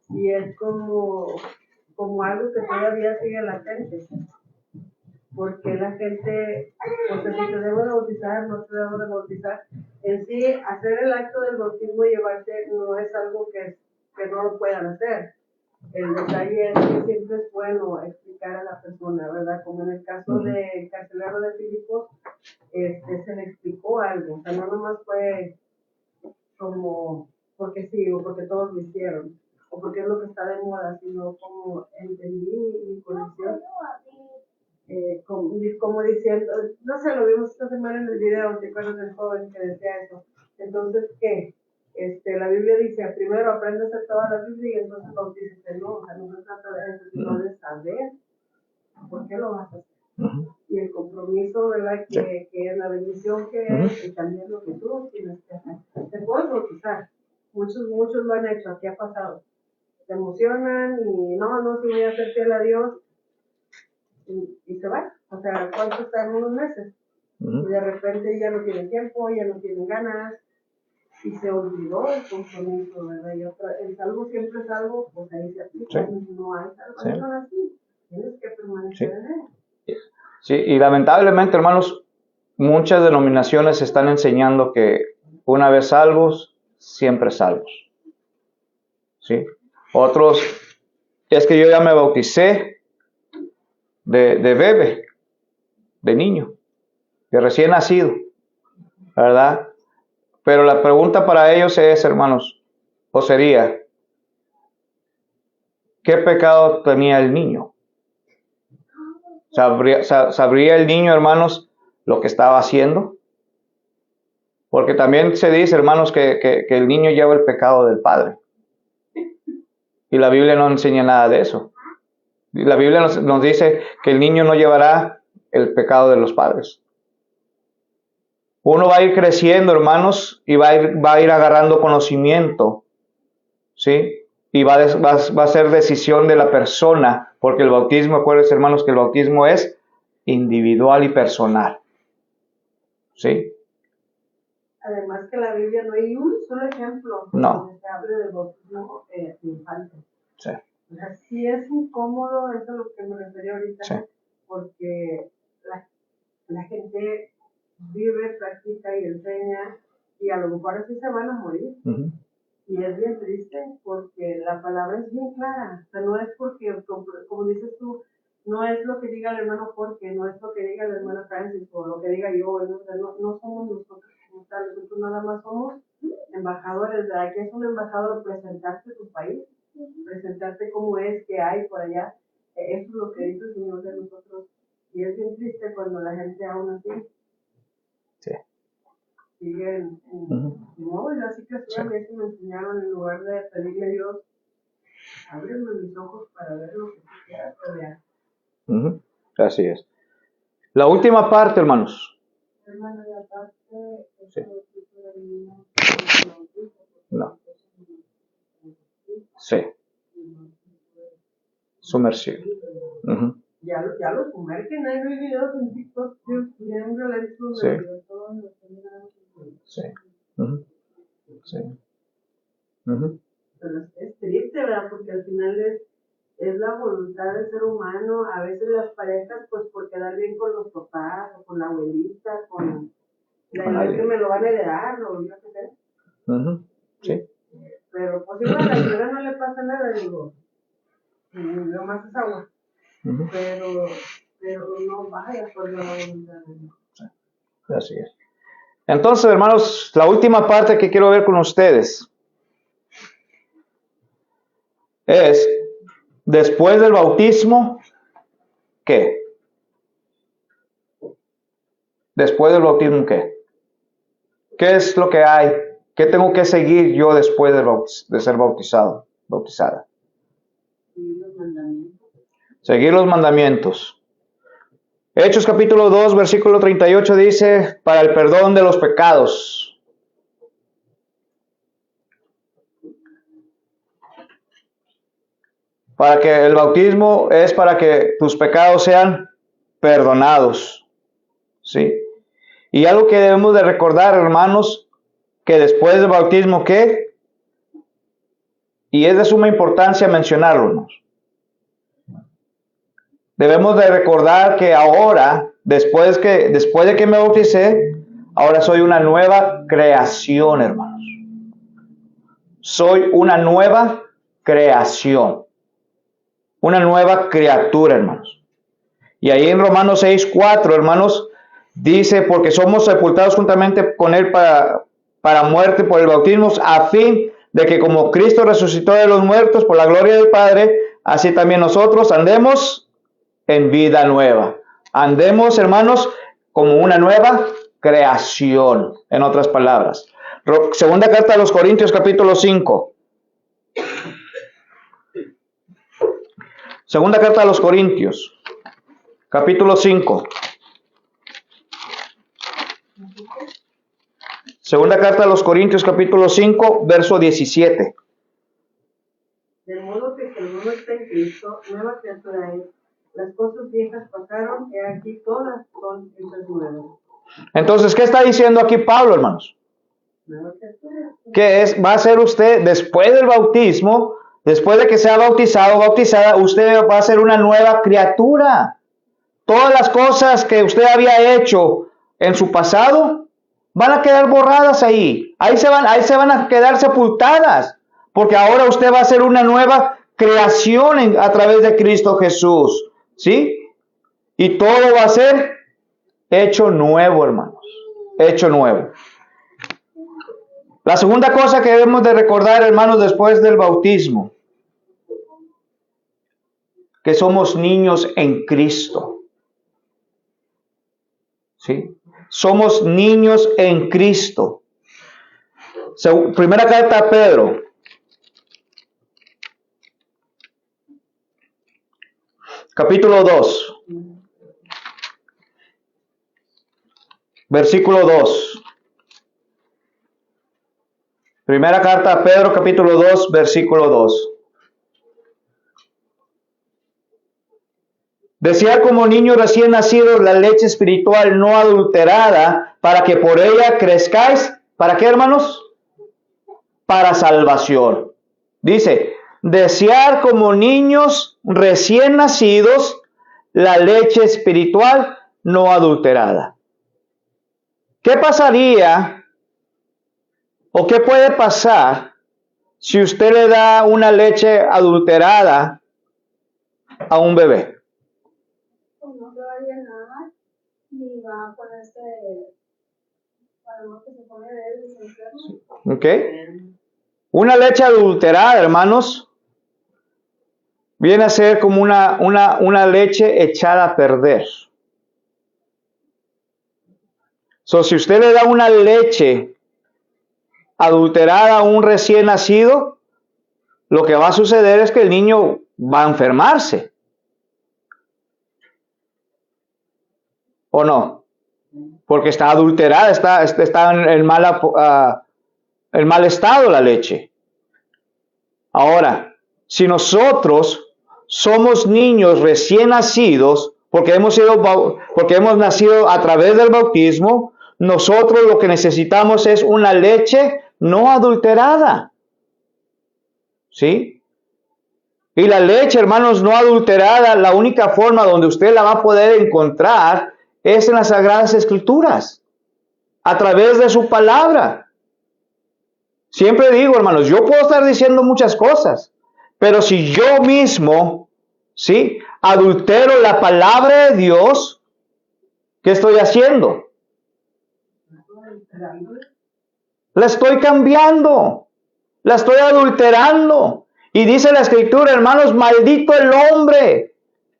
Y es como algo que todavía sigue latente. Porque la gente, o sea, si te debo de bautizar, no te debo de bautizar. En sí, hacer el acto del bautismo y llevarte no es algo que no lo puedan hacer. El detalle es que siempre es bueno explicar a la persona, ¿verdad? Como en el caso del carcelero de Filipos, se le explicó algo. O sea, no nomás fue como porque sí, o porque todos lo hicieron, o porque es lo que está de moda, sino como entendí mi condición. Como diciendo, no sé, lo vimos esta semana en el video, ¿te acuerdas del joven que decía eso? Entonces, ¿qué? La Biblia dice, primero apréndase toda la Biblia y entonces bautícese, ¿no? O sea, no se trata de eso, sino de saber por qué lo vas a hacer. Y el compromiso, ¿verdad? Que es la bendición que es, y también lo que tú tienes que hacer. Te puedes bautizar, muchos lo han hecho, aquí ha pasado. Se emocionan y no, si voy a ser fiel a Dios, y se van. O sea, ¿cuánto están? Unos meses. Y de repente ya no tienen tiempo, ya no tienen ganas, y se olvidó el compromiso, ¿verdad? Y el salvo siempre es salvo, pues ahí se aplica. No hay salvación así. Tienes que permanecer en él. Sí, y lamentablemente, hermanos, muchas denominaciones están enseñando que una vez salvos, siempre salvos. ¿Sí? Otros, es que yo ya me bauticé de bebé, de niño, de recién nacido, ¿verdad? Pero la pregunta para ellos es, hermanos, o sería, ¿qué pecado tenía el niño? ¿Sabría el niño, hermanos, lo que estaba haciendo? Porque también se dice, hermanos, que el niño lleva el pecado del padre. Y la Biblia no enseña nada de eso. La Biblia nos dice que el niño no llevará el pecado de los padres. Uno va a ir creciendo, hermanos, y va a ir agarrando conocimiento, ¿sí? y va a ser decisión de la persona, porque el bautismo, acuérdense hermanos que el bautismo es individual y personal. ¿Sí? Además que en la Biblia no hay un solo ejemplo donde se hable del bautismo infante. Sí. O sea, sí es incómodo, eso es lo que me refería ahorita, Sí. porque la gente vive, practica y enseña, y a lo mejor así se van a morir. Uh-huh. Y es bien triste, porque la palabra es bien clara. O sea, no es porque, como dices tú, no es lo que diga el hermano Jorge, no es lo que diga el hermano Francis, o lo que diga yo, ¿no? O sea, no somos nosotros como tal, nosotros nada más somos embajadores, ¿verdad? Que es un embajador presentarte a tu país, presentarte cómo es, que hay por allá. Eso es lo que dice el Señor de nosotros. Y es bien triste cuando la gente aún así sigue no, yo así que a mí me enseñaron, en lugar de pedirle a Dios, ábreme mis ojos para ver lo que tú quieras ver. Uh-huh. Así es. La última parte, hermanos. Hermano, la parte Sí. No. Sí. Sumersible. Uh-huh. Ya lo sumergen, hay videos en TikTok bien violentos. Sí. Sí. Uh-huh. Sí. Uh-huh. Pero es triste, ¿verdad? Porque al final es la voluntad del ser humano. A veces las parejas, pues por quedar bien con los papás, o con la abuelita, con la que me lo van a heredar, o yo qué sé. Uh-huh. Sí. Pero pues igual a la señora no le pasa nada, digo. Lo más es agua. Uh-huh. Pero no vaya por la voluntad de Dios. Así es. Entonces, hermanos, la última parte que quiero ver con ustedes es, después del bautismo, ¿qué? Después del bautismo, ¿qué? ¿Qué es lo que hay? ¿Qué tengo que seguir yo después de ser bautizada? Seguir los mandamientos. Hechos capítulo 2, versículo 38 dice, para el perdón de los pecados. Para que el bautismo es para que tus pecados sean perdonados. ¿Sí? Y algo que debemos de recordar, hermanos, que después del bautismo, ¿qué? Y es de suma importancia mencionarlo, hermanos. Debemos de recordar que ahora, después de que me bauticé, ahora soy una nueva creación, hermanos. Soy una nueva creación. Una nueva criatura, hermanos. Y ahí en Romanos 6:4, hermanos, dice, porque somos sepultados juntamente con Él para muerte por el bautismo, a fin de que como Cristo resucitó de los muertos por la gloria del Padre, así también nosotros andemos en vida nueva. Andemos, hermanos, como una nueva creación, en otras palabras. Segunda carta a los Corintios, capítulo 5. Segunda carta a los Corintios, capítulo 5. Segunda carta a los Corintios, capítulo 5, verso 17. De modo que si alguno está en Cristo, nueva criatura es. Las cosas viejas pasaron y aquí todas son hechas nuevas. Entonces, ¿qué está diciendo aquí Pablo, hermanos? Nueva criatura. Que va a ser usted, después del bautismo, después de que sea bautizado o bautizada, usted va a ser una nueva criatura. Todas las cosas que usted había hecho en su pasado van a quedar borradas ahí. Ahí se van a quedar sepultadas. Porque ahora usted va a ser una nueva creación a través de Cristo Jesús. ¿Sí? Y todo va a ser hecho nuevo, hermanos. Hecho nuevo. La segunda cosa que debemos de recordar, hermanos, después del bautismo, que somos niños en Cristo. ¿Sí? Somos niños en Cristo. Primera carta a Pedro. Capítulo 2. Versículo 2. Primera carta a Pedro, capítulo 2, versículo 2. Desear como niños recién nacidos la leche espiritual no adulterada, para que por ella crezcáis. ¿Para qué, hermanos? Para salvación. Dice, desear como niños recién nacidos la leche espiritual no adulterada. ¿Qué pasaría o qué puede pasar si usted le da una leche adulterada a un bebé? Pues no se va a llenar, ni va a ponerse, para lo que se pone de él, y se enferma. ¿Ok? Una leche adulterada, hermanos, viene a ser como una leche echada a perder. So, si usted le da una leche adulterada a un recién nacido, lo que va a suceder es que el niño va a enfermarse. ¿O no? Porque está adulterada, está en mal estado la leche. Ahora, si nosotros somos niños recién nacidos, porque hemos nacido a través del bautismo, nosotros lo que necesitamos es una leche no adulterada. ¿Sí? Y la leche, hermanos, no adulterada, la única forma donde usted la va a poder encontrar es en las Sagradas Escrituras, a través de su palabra. Siempre digo, hermanos, yo puedo estar diciendo muchas cosas, pero si yo mismo, ¿sí?, adultero la palabra de Dios, ¿qué estoy haciendo? La estoy cambiando, la estoy adulterando. Y dice la Escritura, hermanos, maldito el hombre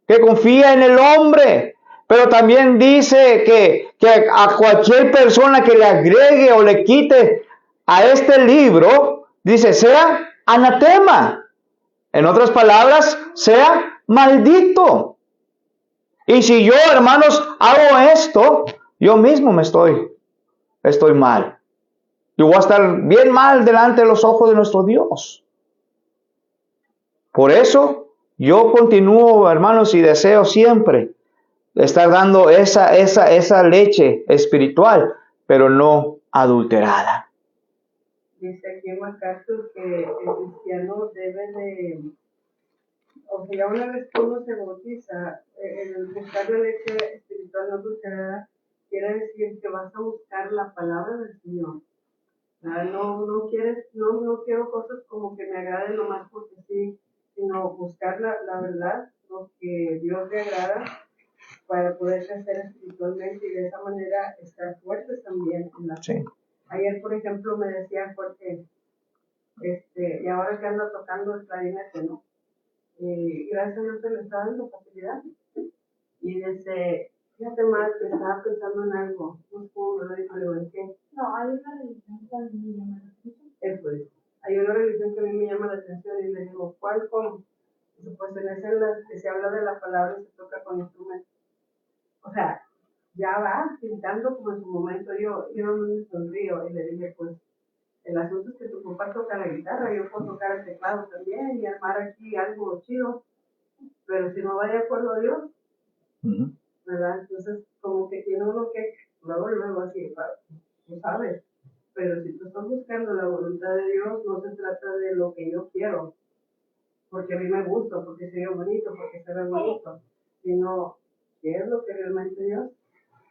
que confía en el hombre. Pero también dice que a cualquier persona que le agregue o le quite a este libro, dice, sea anatema. En otras palabras, sea maldito. Y si yo, hermanos, hago esto, yo mismo estoy mal. Yo voy a estar bien mal delante de los ojos de nuestro Dios. Por eso, yo continúo, hermanos, y deseo siempre estar dando esa leche espiritual, pero no adulterada. Dice aquí en MacArthur que el cristiano debe de, o sea, una vez que uno se bautiza, el buscar la leche espiritual no adulterada quiere decir que vas a buscar la palabra del Señor. No quiero cosas como que me agraden nomás porque sí, sino buscar la verdad, lo que Dios le agrada, para poder crecer espiritualmente y de esa manera estar fuertes también en la fe. Sí. Ayer, por ejemplo, me decía Jorge, y ahora que anda tocando el clarinete, ¿no? Gracias a Dios se le está dando facilidad. Y dice, fíjate más, que estaba pensando en algo, no sé cómo me lo dijo, le digo, ¿en qué? No, hay una religión que a mí me llama la atención. Eso es. Hay una religión que a mí me llama la atención y le digo, ¿cuál, cómo? Dice, pues en esa en la que se habla de la palabra y se toca con instrumentos. O sea, ya va pintando como en su momento. Yo me sonrío y le dije, pues, el asunto es que tu papá toca la guitarra, yo puedo tocar el teclado también y armar aquí algo chido, pero si no va de acuerdo a Dios, ¿verdad? Entonces, como que tiene uno que, luego así, tú sabes, pero si tú estás buscando la voluntad de Dios, no se trata de lo que yo quiero, porque a mí me gusta, porque se ve bonito, porque se ve bonito, sino qué es lo que realmente Dios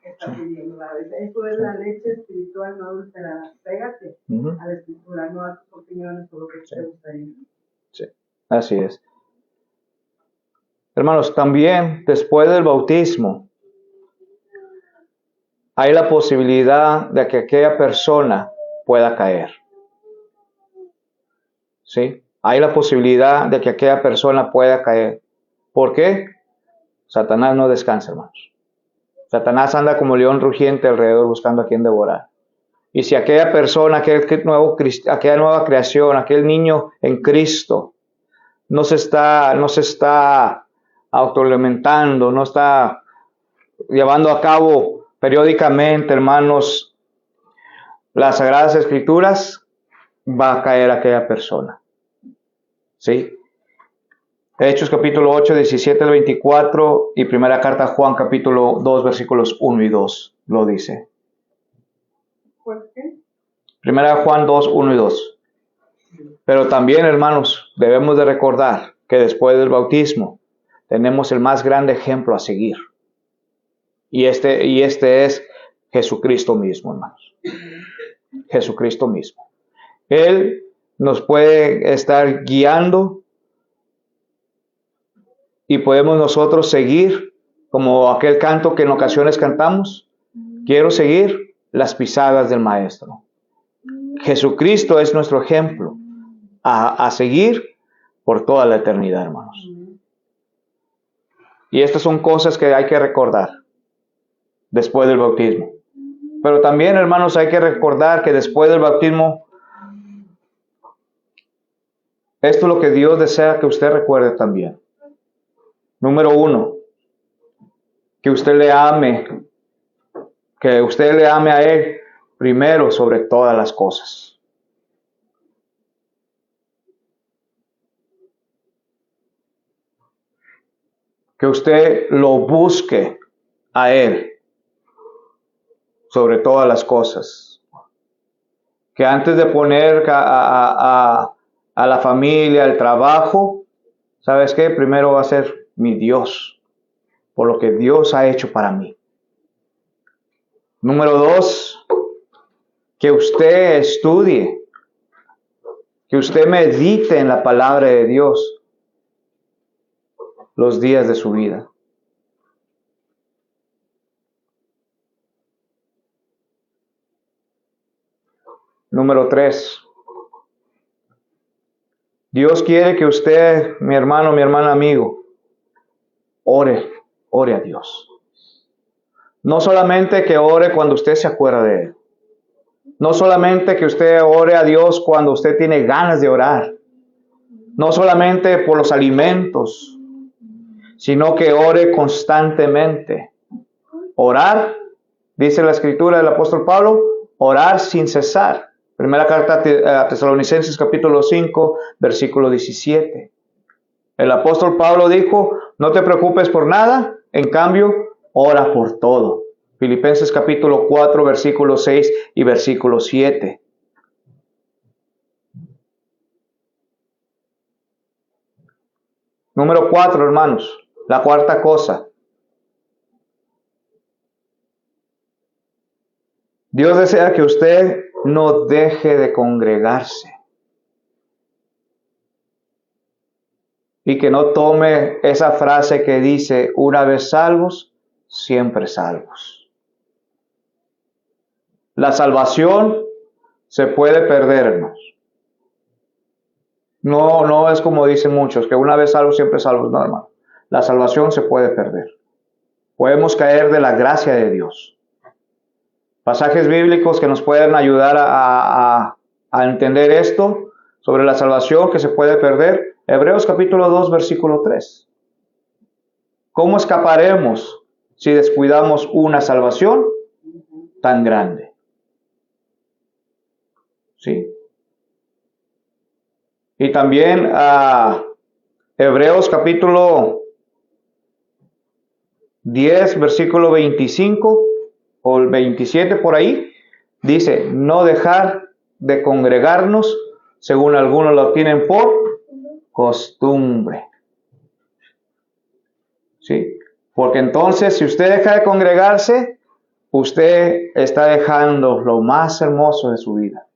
está pidiendo. A veces esto es la leche espiritual no adulterada. Pégate a la escritura, no a tus opiniones o lo que te gustaría. Sí, así es. Hermanos, también después del bautismo hay la posibilidad de que aquella persona pueda caer. ¿Sí? Hay la posibilidad de que aquella persona pueda caer. ¿Por qué? Satanás no descansa, hermanos. Satanás anda como león rugiente alrededor buscando a quien devorar. Y si aquella persona, aquella nueva creación, aquel niño en Cristo, no se está autoalimentando, no está llevando a cabo periódicamente, hermanos, las Sagradas Escrituras, va a caer aquella persona. ¿Sí? Hechos capítulo 8, 17 al 24 y primera carta a Juan capítulo 2, versículos 1 y 2 lo dice. ¿Por qué? Primera Juan 2, 1 y 2. Pero también, hermanos, debemos de recordar que después del bautismo tenemos el más grande ejemplo a seguir. Y este es Jesucristo mismo, hermanos. Jesucristo mismo. Él nos puede estar guiando y podemos nosotros seguir, como aquel canto que en ocasiones cantamos. Quiero seguir las pisadas del Maestro. Jesucristo es nuestro ejemplo a seguir por toda la eternidad, hermanos. Y estas son cosas que hay que recordar después del bautismo. Pero también, hermanos, hay que recordar que después del bautismo, esto es lo que Dios desea que usted recuerde también. Número 1, que usted le ame a Él primero sobre todas las cosas. Que usted lo busque a Él sobre todas las cosas. Que antes de poner a la familia, el trabajo, ¿sabes qué? Primero va a ser mi Dios, por lo que Dios ha hecho para mí. Número 2, que usted estudie, que usted medite en la palabra de Dios los días de su vida. Número 3, Dios quiere que usted, mi hermano, mi hermana, amigo, ore a Dios. No solamente que ore cuando usted se acuerda de Él. No solamente que usted ore a Dios cuando usted tiene ganas de orar. No solamente por los alimentos, sino que ore constantemente. Orar, dice la escritura del apóstol Pablo, orar sin cesar. Primera carta a Tesalonicenses capítulo 5, versículo 17. El apóstol Pablo dijo, no te preocupes por nada, en cambio, ora por todo. Filipenses capítulo 4, versículo 6 y versículo 7. Número 4, hermanos, la cuarta cosa. Dios desea que usted no deje de congregarse. Y que no tome esa frase que dice, una vez salvos, siempre salvos. La salvación se puede perder, hermanos. No es como dicen muchos, que una vez salvos, siempre salvos. No, hermano. La salvación se puede perder. Podemos caer de la gracia de Dios. Pasajes bíblicos que nos pueden ayudar a entender esto sobre la salvación que se puede perder. Hebreos capítulo 2, versículo 3. ¿Cómo escaparemos si descuidamos una salvación tan grande? ¿Sí? Y también Hebreos capítulo 10, versículo 25 o el 27 por ahí, dice, no dejar de congregarnos, según algunos lo tienen por costumbre. ¿Sí? Porque entonces, si usted deja de congregarse, usted está dejando lo más hermoso de su vida.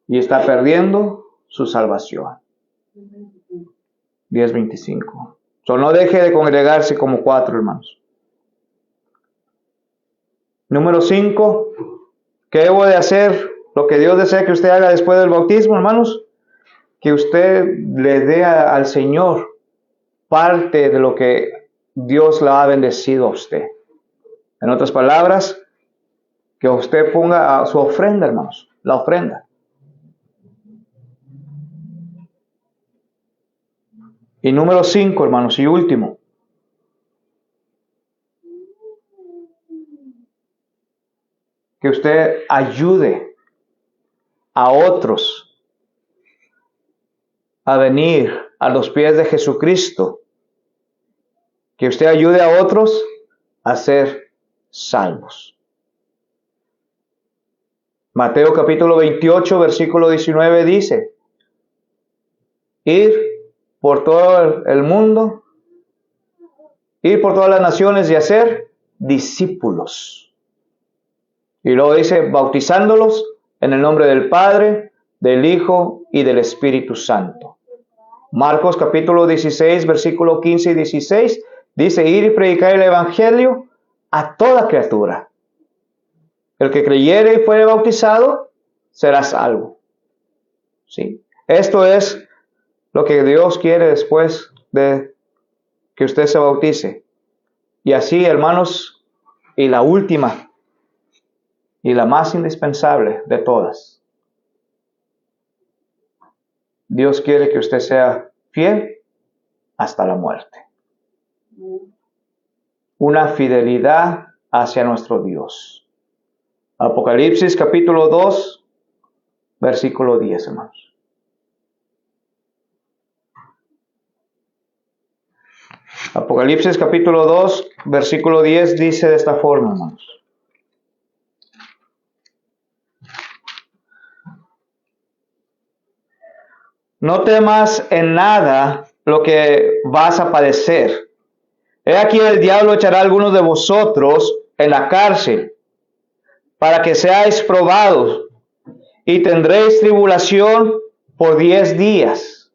Y está perdiendo su salvación. 10:25. No deje de congregarse como 4, hermanos. Número 5. ¿Qué debo de hacer? Lo que Dios desea que usted haga después del bautismo, hermanos. Que usted le dé al Señor parte de lo que Dios le ha bendecido a usted. En otras palabras, que usted ponga su ofrenda, hermanos. La ofrenda. Y número 5, hermanos, y último. Que usted ayude a otros a venir a los pies de Jesucristo, que usted ayude a otros a ser salvos. Mateo capítulo 28, versículo 19 dice, ir por todo el mundo, ir por todas las naciones y hacer discípulos. Y luego dice, bautizándolos en el nombre del Padre, del Hijo y del Espíritu Santo. Marcos capítulo 16, versículo 15 y 16, dice, ir y predicar el Evangelio a toda criatura. El que creyere y fuere bautizado, será salvo. ¿Sí? Esto es lo que Dios quiere después de que usted se bautice. Y así, hermanos, y la última y la más indispensable de todas. Dios quiere que usted sea fiel hasta la muerte. Una fidelidad hacia nuestro Dios. Apocalipsis capítulo 2, versículo 10, hermanos. Apocalipsis capítulo 2, versículo 10 dice de esta forma, hermanos. No temas en nada lo que vas a padecer. He aquí el diablo echará a algunos de vosotros en la cárcel, para que seáis probados, y tendréis tribulación por 10 días.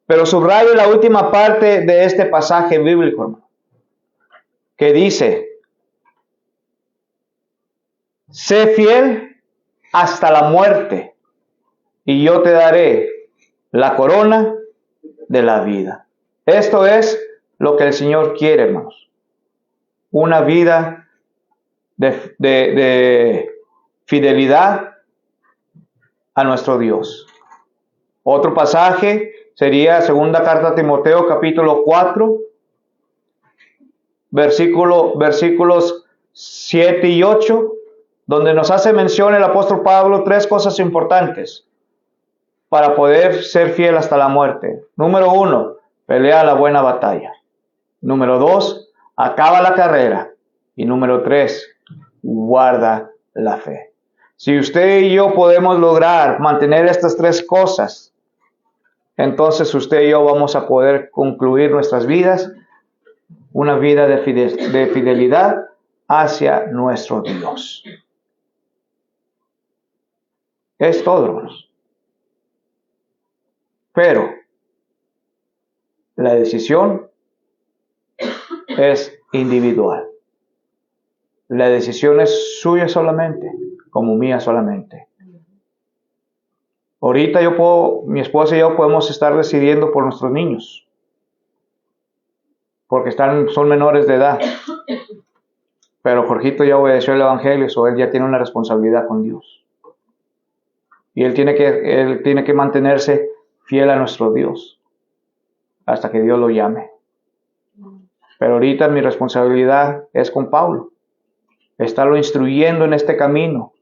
Pero subrayo la última parte de este pasaje bíblico, hermano, que dice, sé fiel hasta la muerte, y yo te daré la corona de la vida. Esto es lo que el Señor quiere, hermanos. Una vida de fidelidad a nuestro Dios. Otro pasaje sería segunda carta a Timoteo capítulo 4, versículos 7 y 8, donde nos hace mención el apóstol Pablo 3 cosas importantes para poder ser fiel hasta la muerte. Número 1, pelea la buena batalla. Número 2, acaba la carrera. Y número 3, guarda la fe. Si usted y yo podemos lograr mantener estas 3 cosas, entonces usted y yo vamos a poder concluir nuestras vidas, una vida de fidelidad hacia nuestro Dios. Es todo, hermanos. Pero la decisión es individual. La decisión es suya solamente, como mía solamente. Ahorita mi esposa y yo podemos estar decidiendo por nuestros niños, porque son menores de edad. Pero Jorgito ya obedeció el Evangelio, o él ya tiene una responsabilidad con Dios. Y él tiene que mantenerse fiel a nuestro Dios hasta que Dios lo llame. Pero ahorita mi responsabilidad es con Pablo, estarlo instruyendo en este camino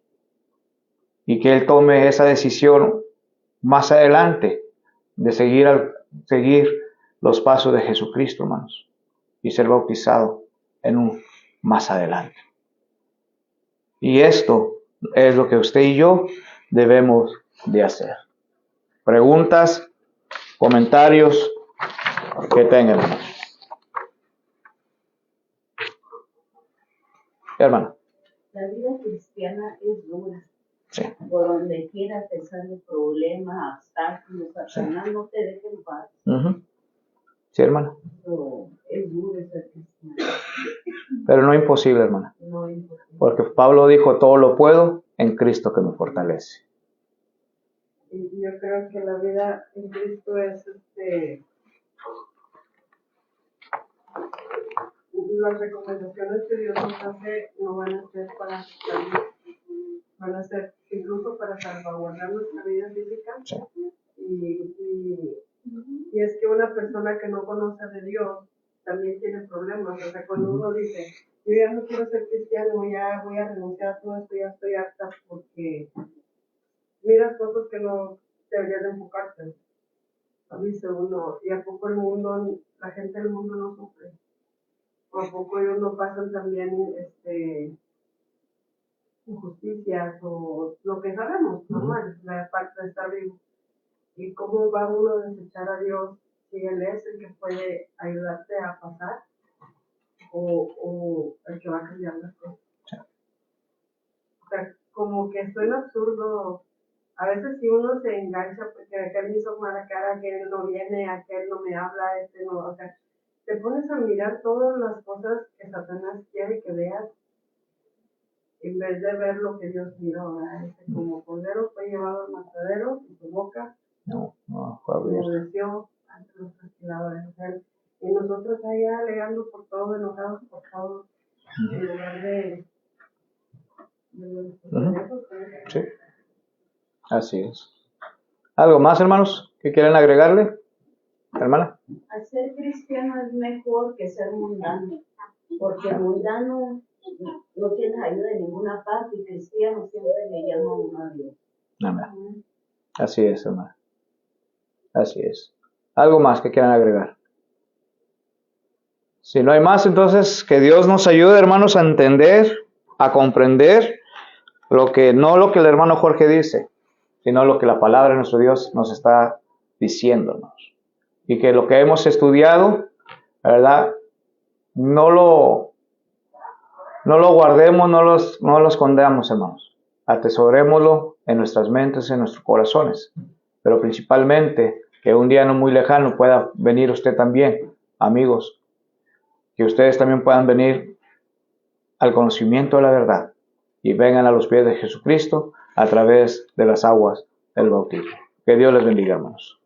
y que él tome esa decisión más adelante de seguir los pasos de Jesucristo, hermanos, y ser bautizado más adelante. Y esto es lo que usted y yo debemos de hacer. Preguntas, comentarios que tengan. Hermano. La vida cristiana es dura. Sí. Por donde quiera te salen problemas, obstáculos, Satanás no te deje en paz. Sí, hermano. Es duro ser cristiano. Pero no imposible, hermana. No imposible. Porque Pablo dijo, todo lo puedo en Cristo que me fortalece. Y yo creo que la vida en Cristo es las recomendaciones que Dios nos hace no van a ser para salud, van a ser incluso para salvaguardar nuestra vida física. Sí. Y es que una persona que no conoce de Dios también tiene problemas. O sea, cuando uno dice, yo ya no quiero ser cristiano, ya voy a renunciar a todo esto, ya estoy harta, porque miras cosas que no deberías de enfocarte. Dice uno, ¿y a poco el mundo, la gente del mundo no sufre? ¿O a poco ellos no pasan también injusticias o lo que sabemos, normal, la parte de estar vivo? ¿Y cómo va uno a desechar a Dios si Él es el que puede ayudarte a pasar o el que va a cambiar las cosas? O sea, como que suena absurdo. A veces si uno se engancha porque aquel me hizo mala cara, aquel no viene, aquel no me habla, no, o sea, te pones a mirar todas las cosas que Satanás quiere que veas en vez de ver lo que Dios miró, ¿verdad? Como cordero fue llevado al matadero y su boca fue abierta. obedeció ante los trasquiladores. O sea, y nosotros allá alegando por todo, enojados por todo, en lugar de Sí, así es. ¿Algo más, hermanos, que quieran agregarle, hermana? Al ser cristiano es mejor que ser mundano, porque mundano no tienes ayuda en ninguna parte y cristiano siempre le llama a uno a Dios. Amén. Así es, hermana. Así es. ¿Algo más que quieran agregar? Si no hay más, entonces que Dios nos ayude, hermanos, a entender, a comprender no lo que el hermano Jorge dice, sino lo que la palabra de nuestro Dios nos está diciéndonos. Y que lo que hemos estudiado, la verdad, no lo guardemos, no lo escondamos, hermanos. Atesorémoslo en nuestras mentes, en nuestros corazones. Pero principalmente, que un día no muy lejano pueda venir usted también, amigos, que ustedes también puedan venir al conocimiento de la verdad y vengan a los pies de Jesucristo a través de las aguas del bautismo. Que Dios les bendiga, hermanos.